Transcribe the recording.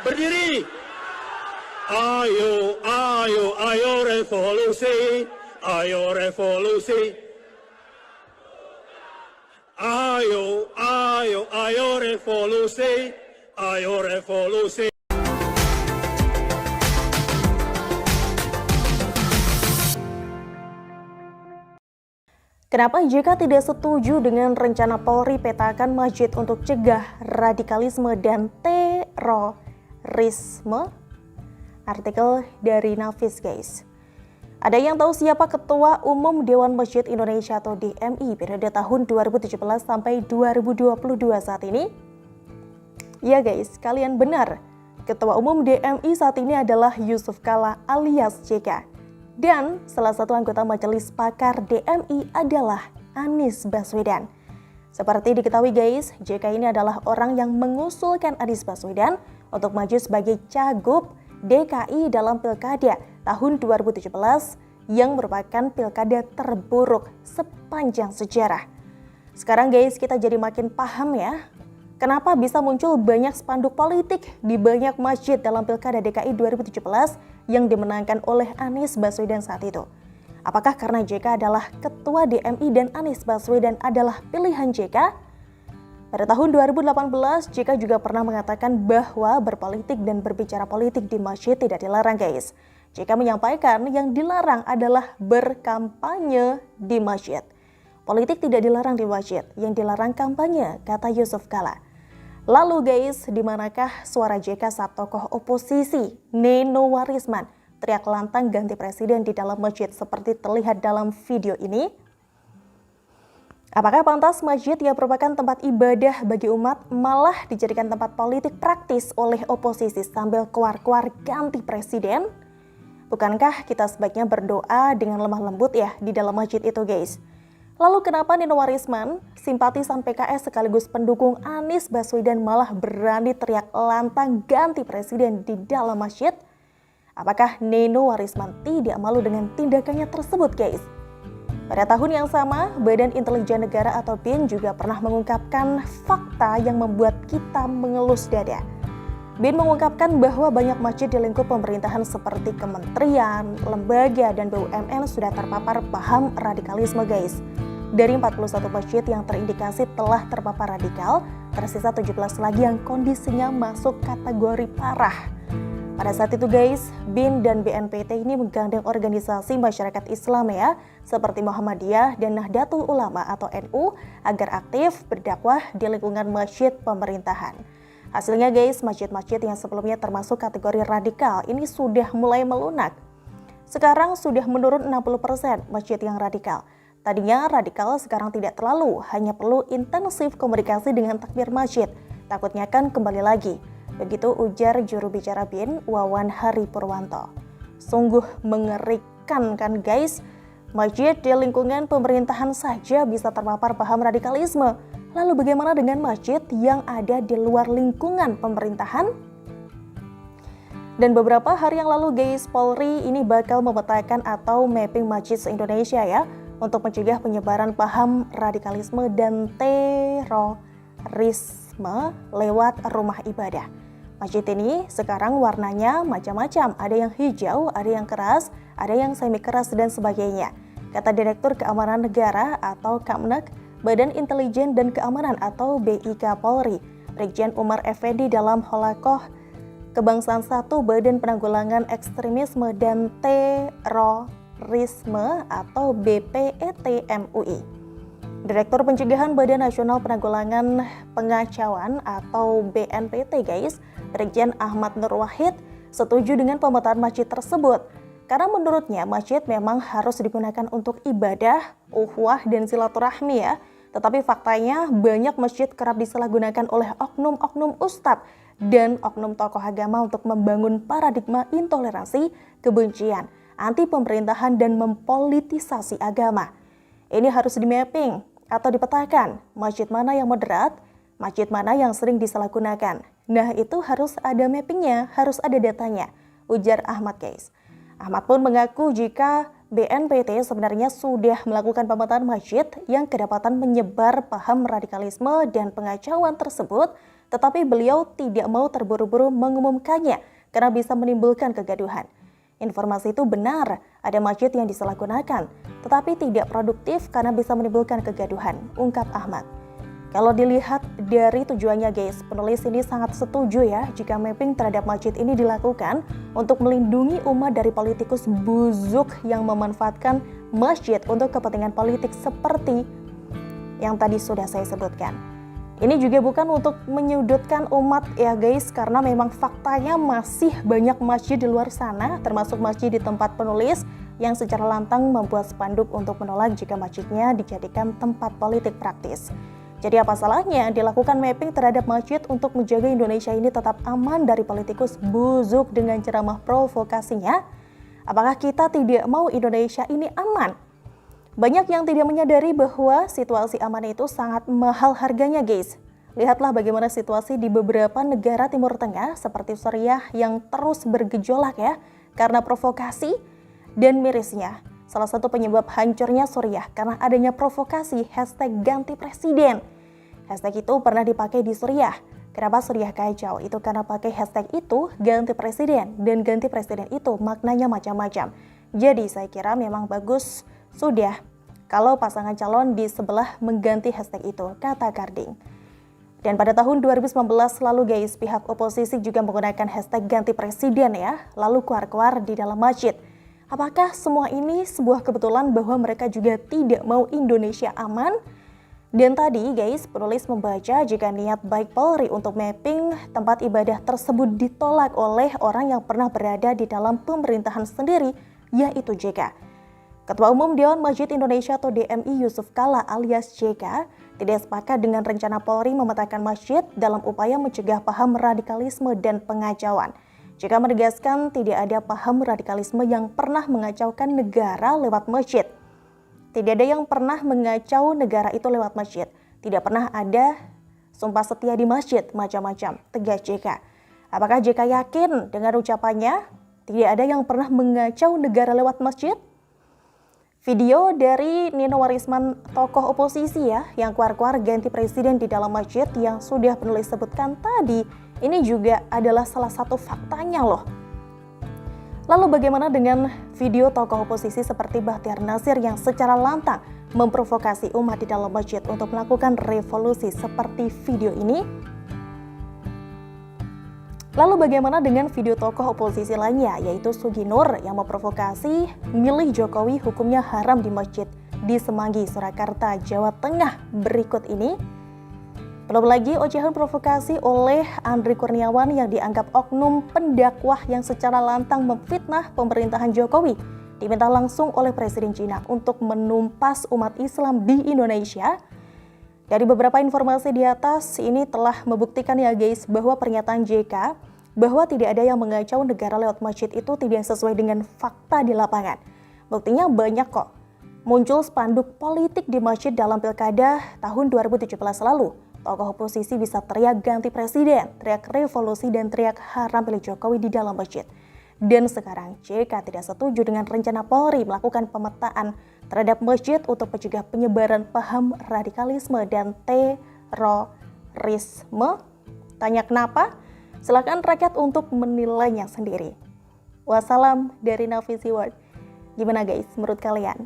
Berdiri. Ayo, ayo, ayo revolusi. Ayo revolusi. Ayo, ayo, ayo revolusi. Ayo revolusi. Kenapa JK tidak setuju dengan rencana Polri petakan masjid untuk cegah radikalisme dan terorisme? Artikel dari Nafis, guys. Ada yang tahu siapa Ketua Umum Dewan Masjid Indonesia atau DMI periode tahun 2017 sampai 2022 saat ini? Ya guys, kalian benar. Ketua Umum DMI saat ini adalah Yusuf Kalla alias JK. Dan salah satu anggota Majelis Pakar DMI adalah Anies Baswedan. Seperti diketahui guys, JK ini adalah orang yang mengusulkan Anies Baswedan untuk maju sebagai Cagup DKI dalam Pilkada tahun 2017 yang merupakan pilkada terburuk sepanjang sejarah. Sekarang guys, kita jadi makin paham ya, kenapa bisa muncul banyak spanduk politik di banyak masjid dalam Pilkada DKI 2017 yang dimenangkan oleh Anies Baswedan saat itu. Apakah karena JK adalah ketua DMI dan Anies Baswedan adalah pilihan JK? Pada tahun 2018, JK juga pernah mengatakan bahwa berpolitik dan berbicara politik di masjid tidak dilarang guys. JK menyampaikan yang dilarang adalah berkampanye di masjid. Politik tidak dilarang di masjid, yang dilarang kampanye, kata Yusuf Kalla. Lalu guys, di manakah suara JK saat tokoh oposisi Nenowarisman teriak lantang ganti presiden di dalam masjid seperti terlihat dalam video ini? Apakah pantas masjid yang merupakan tempat ibadah bagi umat malah dijadikan tempat politik praktis oleh oposisi sambil keluar-keluar ganti presiden? Bukankah kita sebaiknya berdoa dengan lemah lembut ya di dalam masjid itu guys? Lalu kenapa Nenowarisman, simpatisan PKS sekaligus pendukung Anies Baswedan malah berani teriak lantang ganti presiden di dalam masjid? Apakah Nenowarisman tidak malu dengan tindakannya tersebut guys? Pada tahun yang sama, Badan Intelijen Negara atau BIN juga pernah mengungkapkan fakta yang membuat kita mengelus dada. BIN mengungkapkan bahwa banyak masjid di lingkup pemerintahan seperti kementerian, lembaga, dan BUMN sudah terpapar paham radikalisme guys. Dari 41 masjid yang terindikasi telah terpapar radikal, tersisa 17 lagi yang kondisinya masuk kategori parah. Pada saat itu guys, BIN dan BNPT ini menggandeng organisasi masyarakat Islam ya, seperti Muhammadiyah dan Nahdlatul Ulama atau NU agar aktif berdakwah di lingkungan masjid pemerintahan. Hasilnya guys, masjid-masjid yang sebelumnya termasuk kategori radikal ini sudah mulai melunak. Sekarang sudah menurun 60% masjid yang radikal. Tadinya radikal, sekarang tidak terlalu, hanya perlu intensif komunikasi dengan takmir masjid. Takutnya kan kembali lagi. Begitu ujar juru bicara BIN, Wawan Hari Purwanto. Sungguh mengerikan kan guys, masjid di lingkungan pemerintahan saja bisa terpapar paham radikalisme. Lalu bagaimana dengan masjid yang ada di luar lingkungan pemerintahan? Dan beberapa hari yang lalu guys, Polri ini bakal memetakan atau mapping masjid se-Indonesia ya, untuk mencegah penyebaran paham radikalisme dan terorisme lewat rumah ibadah. Masjid ini sekarang warnanya macam-macam, ada yang hijau, ada yang keras, ada yang semi keras dan sebagainya. Kata Direktur Keamanan Negara atau Kamnek, Badan Intelijen dan Keamanan atau BIK Polri, Brigjen Umar Effendi dalam Holakoh Kebangsaan 1 Badan Penanggulangan Ekstremisme dan Terorisme atau BPET MUI. Direktur Pencegahan Badan Nasional Penanggulangan Pengacauan atau BNPT guys, Brigjen Ahmad Nur Wahid setuju dengan pemetaan masjid tersebut. Karena menurutnya masjid memang harus digunakan untuk ibadah, ukhuwah dan silaturahmi ya. Tetapi faktanya banyak masjid kerap disalahgunakan oleh oknum-oknum ustadz dan oknum tokoh agama untuk membangun paradigma intoleransi, kebencian, anti pemerintahan dan mempolitisasi agama. Ini harus di-mapping atau dipetakan masjid mana yang moderat, masjid mana yang sering disalahgunakan. Nah itu harus ada mappingnya, harus ada datanya, ujar Ahmad guys. Ahmad pun mengaku jika BNPT sebenarnya sudah melakukan pemetaan masjid yang kedapatan menyebar paham radikalisme dan pengacauan tersebut, tetapi beliau tidak mau terburu-buru mengumumkannya karena bisa menimbulkan kegaduhan. Informasi itu benar, ada masjid yang disalahgunakan, tetapi tidak produktif karena bisa menimbulkan kegaduhan, ungkap Ahmad. Kalau dilihat dari tujuannya guys, penulis ini sangat setuju ya jika mapping terhadap masjid ini dilakukan untuk melindungi umat dari politikus busuk yang memanfaatkan masjid untuk kepentingan politik seperti yang tadi sudah saya sebutkan. Ini juga bukan untuk menyudutkan umat ya guys, karena memang faktanya masih banyak masjid di luar sana, termasuk masjid di tempat penulis yang secara lantang membuat spanduk untuk menolak jika masjidnya dijadikan tempat politik praktis. Jadi apa salahnya dilakukan mapping terhadap masjid untuk menjaga Indonesia ini tetap aman dari politikus busuk dengan ceramah provokasinya? Apakah kita tidak mau Indonesia ini aman? Banyak yang tidak menyadari bahwa situasi aman itu sangat mahal harganya guys. Lihatlah bagaimana situasi di beberapa negara Timur Tengah seperti Suriah yang terus bergejolak ya karena provokasi dan mirisnya. Salah satu penyebab hancurnya Suriah karena adanya provokasi #ganti presiden. Hashtag itu pernah dipakai di Suriah. Kenapa Suriah kacau? Itu karena pakai hashtag itu ganti presiden, dan ganti presiden itu maknanya macam-macam. Jadi saya kira memang bagus sudah kalau pasangan calon di sebelah mengganti hashtag itu, kata Karding. Dan pada tahun 2019 lalu guys, pihak oposisi juga menggunakan hashtag ganti presiden ya, lalu keluar-keluar di dalam masjid. Apakah semua ini sebuah kebetulan bahwa mereka juga tidak mau Indonesia aman? Dan tadi guys, penulis membaca jika niat baik Polri untuk mapping tempat ibadah tersebut ditolak oleh orang yang pernah berada di dalam pemerintahan sendiri, yaitu JK. Ketua Umum Dewan Masjid Indonesia atau DMI Yusuf Kala alias JK tidak sepakat dengan rencana Polri memetakan masjid dalam upaya mencegah paham radikalisme dan pengacauan. JK menegaskan tidak ada paham radikalisme yang pernah mengacaukan negara lewat masjid. Tidak ada yang pernah mengacau negara itu lewat masjid. Tidak pernah ada sumpah setia di masjid, macam-macam, tegas JK. Apakah JK yakin dengan ucapannya? Tidak ada yang pernah mengacau negara lewat masjid? Video dari Nino Warisman, tokoh oposisi ya, yang keluar-keluar ganti presiden di dalam masjid yang sudah penulis sebutkan tadi, ini juga adalah salah satu faktanya loh. Lalu bagaimana dengan video tokoh oposisi seperti Bahtiar Nasir yang secara lantang memprovokasi umat di dalam masjid untuk melakukan revolusi seperti video ini? Lalu bagaimana dengan video tokoh oposisi lainnya, yaitu Sugi Nur yang memprovokasi milih Jokowi hukumnya haram di masjid di Semanggi, Surakarta, Jawa Tengah berikut ini? Belum lagi ocehan provokasi oleh Andri Kurniawan yang dianggap oknum pendakwah yang secara lantang memfitnah pemerintahan Jokowi, diminta langsung oleh Presiden Cina untuk menumpas umat Islam di Indonesia. Dari beberapa informasi di atas ini telah membuktikan ya guys bahwa pernyataan JK bahwa tidak ada yang mengacau negara lewat masjid itu tidak sesuai dengan fakta di lapangan. Buktinya banyak kok. Muncul spanduk politik di masjid dalam pilkada tahun 2017 lalu. Tokoh oposisi bisa teriak ganti presiden, teriak revolusi, dan teriak haram pilih Jokowi di dalam masjid. Dan sekarang JK tidak setuju dengan rencana Polri melakukan pemetaan terhadap masjid untuk mencegah penyebaran paham radikalisme dan terorisme. Tanya kenapa? Silakan rakyat untuk menilainya sendiri. Wassalam dari Nafisi World. Gimana guys menurut kalian?